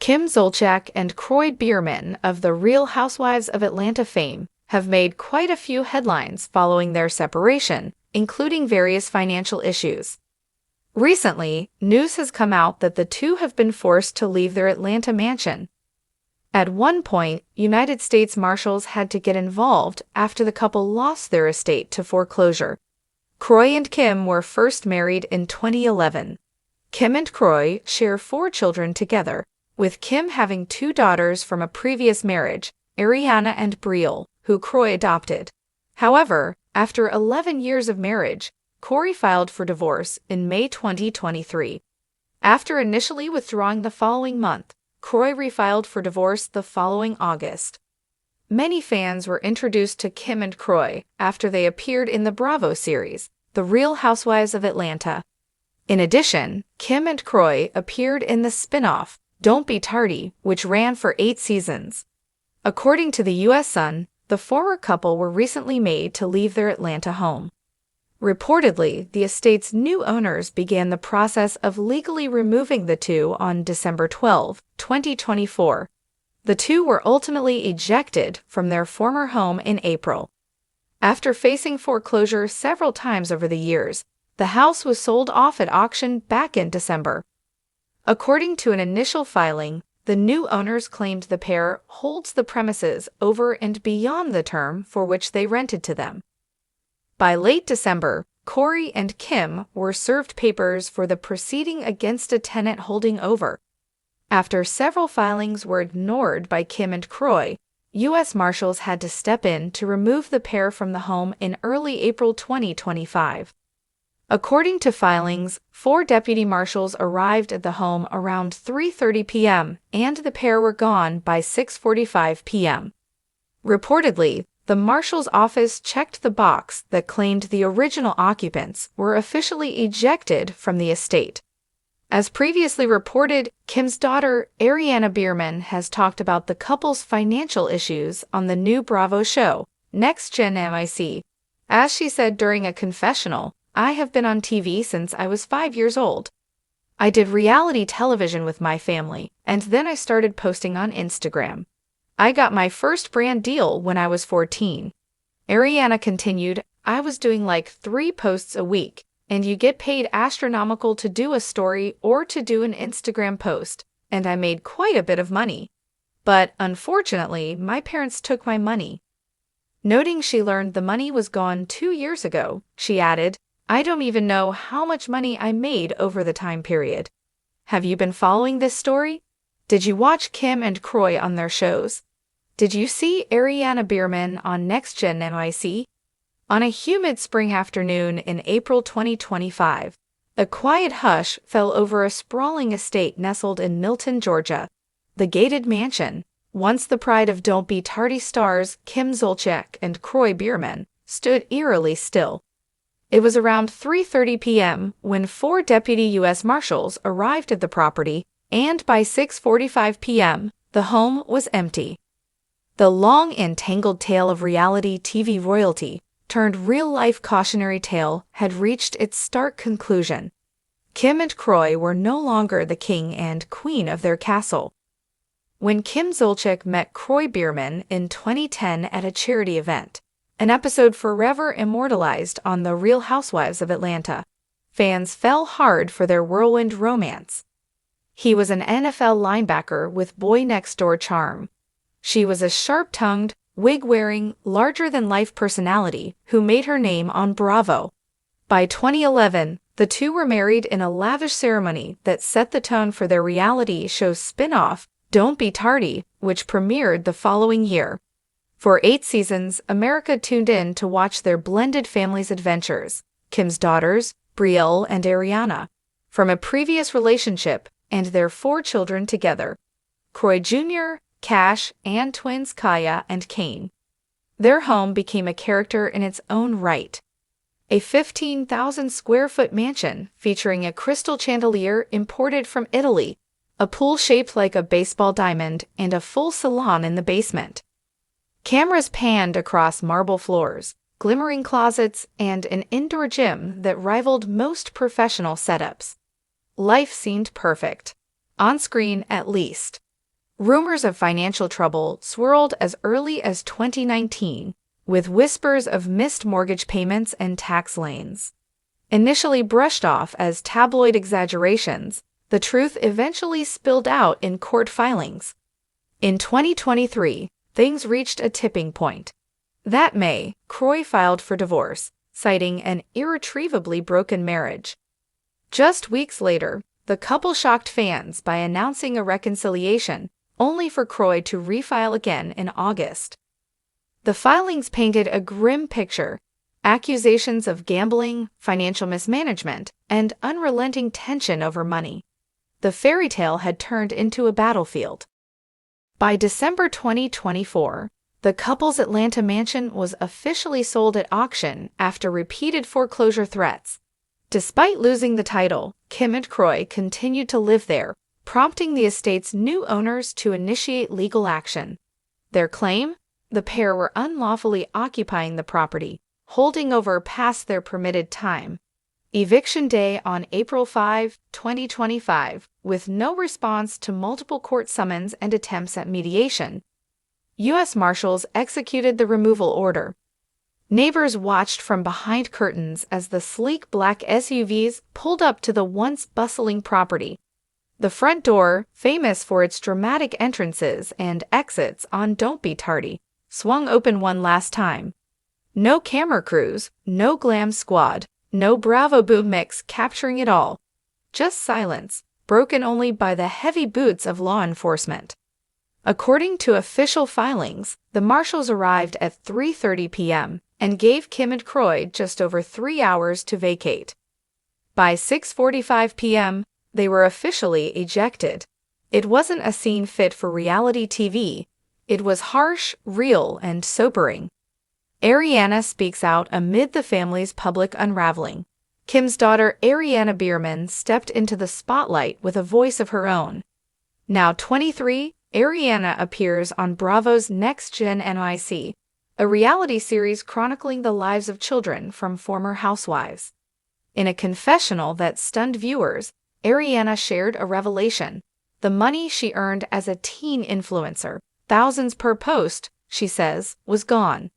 Kim Zolciak and Kroy Biermann of the Real Housewives of Atlanta fame have made quite a few headlines following their separation, including various financial issues. Recently, news has come out that the two have been forced to leave their Atlanta mansion. At one point, United States Marshals had to get involved after the couple lost their estate to foreclosure. Kroy and Kim were first married in 2011. Kim and Kroy share 4 children together, with Kim having 2 daughters from a previous marriage, Ariana and Real, who Kroy adopted. However, after 11 years of marriage, Kroy filed for divorce in May 2023. After initially withdrawing the following month, Kroy refiled for divorce the following August. Many fans were introduced to Kim and Kroy after they appeared in the Bravo series, The Real Housewives of Atlanta. In addition, Kim and Kroy appeared in the spin-off, Don't Be Tardy, which ran for 8 seasons. According to the U.S. Sun, the former couple were recently made to leave their Atlanta home. Reportedly, the estate's new owners began the process of legally removing the two on December 12, 2024. The two were ultimately ejected from their former home in April. After facing foreclosure several times over the years, the house was sold off at auction back in December. According to an initial filing, the new owners claimed the pair holds the premises over and beyond the term for which they rented to them. By late December, Kroy and Kim were served papers for the proceeding against a tenant holding over. After several filings were ignored by Kim and Kroy, U.S. Marshals had to step in to remove the pair from the home in early April 2025. According to filings, 4 deputy marshals arrived at the home around 3:30 p.m. and the pair were gone by 6:45 p.m. Reportedly, the marshal's office checked the box that claimed the original occupants were officially ejected from the estate. As previously reported, Kim's daughter, Ariana Biermann, has talked about the couple's financial issues on the new Bravo show, Next Gen MIC. As she said during a confessional, "I have been on TV since I was 5 years old. I did reality television with my family, and then I started posting on Instagram. I got my first brand deal when I was 14. Ariana continued, "I was doing like 3 posts a week, and you get paid astronomical to do a story or to do an Instagram post, and I made quite a bit of money. But unfortunately, my parents took my money." Noting she learned the money was gone 2 years ago, she added, "I don't even know how much money I made over the time period." Have you been following this story? Did you watch Kim and Kroy on their shows? Did you see Ariana Biermann on Next Gen NYC? On a humid spring afternoon in April 2025, a quiet hush fell over a sprawling estate nestled in Milton, Georgia. The gated mansion, once the pride of Don't Be Tardy stars Kim Zolciak and Kroy Biermann, stood eerily still. It was around 3:30 p.m. when 4 deputy U.S. Marshals arrived at the property, and by 6:45 p.m., the home was empty. The long and tangled tale of reality TV royalty turned real-life cautionary tale had reached its stark conclusion. Kim and Kroy were no longer the king and queen of their castle. When Kim Zolciak met Kroy Biermann in 2010 at a charity event, an episode forever immortalized on The Real Housewives of Atlanta, fans fell hard for their whirlwind romance. He was an NFL linebacker with boy-next-door charm. She was a sharp-tongued, wig-wearing, larger-than-life personality who made her name on Bravo. By 2011, the two were married in a lavish ceremony that set the tone for their reality show spin-off, Don't Be Tardy, which premiered the following year. For 8 seasons, America tuned in to watch their blended family's adventures, Kim's daughters, Real and Ariana, from a previous relationship, and their 4 children together, Kroy Jr., Cash, and twins Kaya and Kane. Their home became a character in its own right. A 15,000-square-foot mansion featuring a crystal chandelier imported from Italy, a pool shaped like a baseball diamond, and a full salon in the basement. Cameras panned across marble floors, glimmering closets, and an indoor gym that rivaled most professional setups. Life seemed perfect. On screen, at least. Rumors of financial trouble swirled as early as 2019, with whispers of missed mortgage payments and tax liens. Initially brushed off as tabloid exaggerations, the truth eventually spilled out in court filings. In 2023, things reached a tipping point. That May, Kroy filed for divorce, citing an irretrievably broken marriage. Just weeks later, the couple shocked fans by announcing a reconciliation, only for Kroy to refile again in August. The filings painted a grim picture: accusations of gambling, financial mismanagement, and unrelenting tension over money. The fairy tale had turned into a battlefield. By December 2024, the couple's Atlanta mansion was officially sold at auction after repeated foreclosure threats. Despite losing the title, Kim and Kroy continued to live there, prompting the estate's new owners to initiate legal action. Their claim? The pair were unlawfully occupying the property, holding over past their permitted time. Eviction day on April 5, 2025, with no response to multiple court summons and attempts at mediation. U.S. Marshals executed the removal order. Neighbors watched from behind curtains as the sleek black SUVs pulled up to the once bustling property. The front door, famous for its dramatic entrances and exits on Don't Be Tardy, swung open one last time. No camera crews, no glam squad, no Bravo boom mix capturing it all. Just silence, broken only by the heavy boots of law enforcement. According to official filings, the Marshals arrived at 3:30 p.m. and gave Kim and Kroy just over 3 hours to vacate. By 6:45 p.m., they were officially ejected. It wasn't a scene fit for reality TV. It was harsh, real, and sobering. Ariana speaks out amid the family's public unraveling. Kim's daughter Kroy Biermann stepped into the spotlight with a voice of her own. Now 23, Ariana appears on Bravo's Next Gen NYC, a reality series chronicling the lives of children from former housewives. In a confessional that stunned viewers, Ariana shared a revelation. The money she earned as a teen influencer, thousands per post, she says, was gone.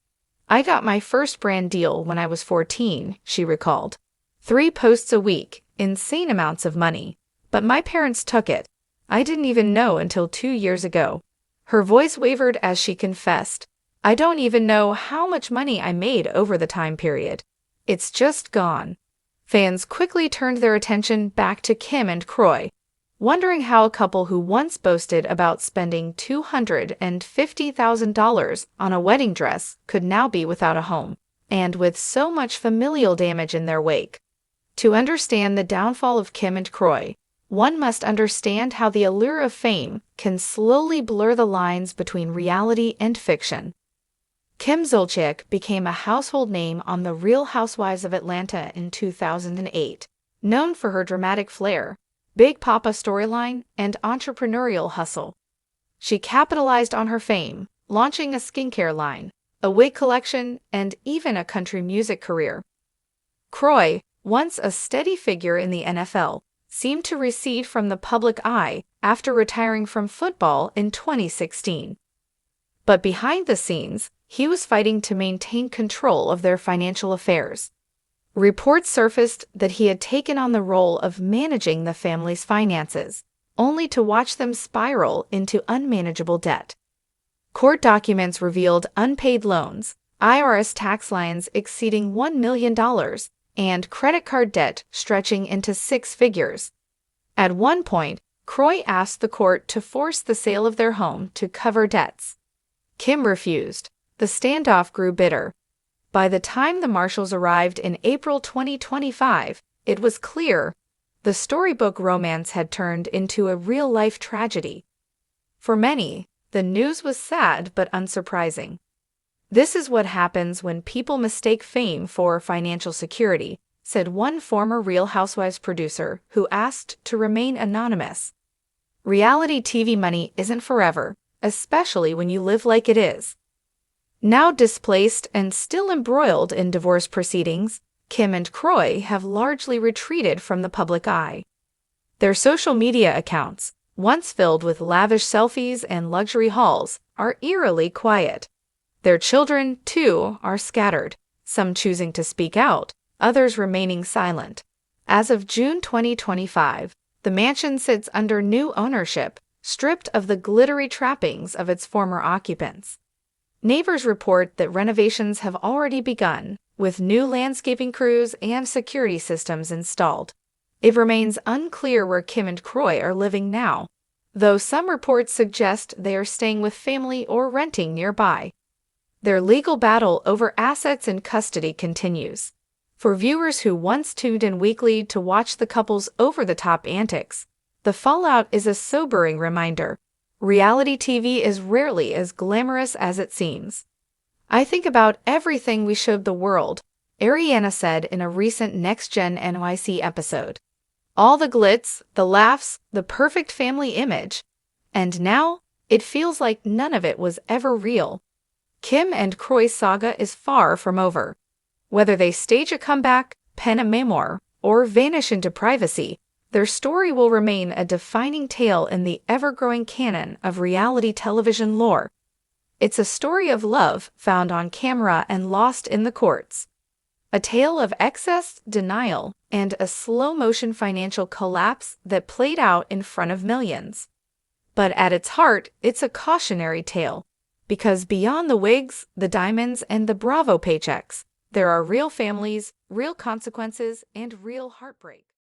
I got my first brand deal when I was 14, she recalled. 3 posts a week, insane amounts of money. But my parents took it. I didn't even know until 2 years ago. Her voice wavered as she confessed, I don't even know how much money I made over the time period. It's just gone. Fans quickly turned their attention back to Kim and Kroy, wondering how a couple who once boasted about spending $250,000 on a wedding dress could now be without a home, and with so much familial damage in their wake. To understand the downfall of Kim and Kroy, one must understand how the allure of fame can slowly blur the lines between reality and fiction. Kim Zolciak became a household name on the Real Housewives of Atlanta in 2008, known for her dramatic flair, Big Papa storyline, and entrepreneurial hustle. She capitalized on her fame, launching a skincare line, a wig collection, and even a country music career. Kroy, once a steady figure in the NFL, seemed to recede from the public eye after retiring from football in 2016. But behind the scenes, he was fighting to maintain control of their financial affairs. Reports surfaced that he had taken on the role of managing the family's finances, only to watch them spiral into unmanageable debt. Court documents revealed unpaid loans, IRS tax liens exceeding $1 million, and credit card debt stretching into 6 figures. At one point, Kroy asked the court to force the sale of their home to cover debts. Kim refused. The standoff grew bitter. By the time the Marshals arrived in April 2025, it was clear the storybook romance had turned into a real-life tragedy. For many, the news was sad but unsurprising. This is what happens when people mistake fame for financial security, said one former Real Housewives producer who asked to remain anonymous. Reality TV money isn't forever, especially when you live like it is. Now displaced and still embroiled in divorce proceedings, Kim and Kroy have largely retreated from the public eye. Their social media accounts, once filled with lavish selfies and luxury hauls, are eerily quiet. Their children, too, are scattered, some choosing to speak out, others remaining silent. As of June 2025, the mansion sits under new ownership, stripped of the glittery trappings of its former occupants. Neighbors report that renovations have already begun, with new landscaping crews and security systems installed. It remains unclear where Kim and Kroy are living now, though some reports suggest they are staying with family or renting nearby. Their legal battle over assets and custody continues. For viewers who once tuned in weekly to watch the couple's over-the-top antics, the fallout is a sobering reminder. Reality TV is rarely as glamorous as it seems. "I think about everything we showed the world," Ariana said in a recent Next Gen NYC episode. "All the glitz, the laughs, the perfect family image. And now, it feels like none of it was ever real." Kim and Kroy's saga is far from over. Whether they stage a comeback, pen a memoir, or vanish into privacy, their story will remain a defining tale in the ever-growing canon of reality television lore. It's a story of love found on camera and lost in the courts. A tale of excess, denial, and a slow-motion financial collapse that played out in front of millions. But at its heart, it's a cautionary tale. Because beyond the wigs, the diamonds, and the Bravo paychecks, there are real families, real consequences, and real heartbreak.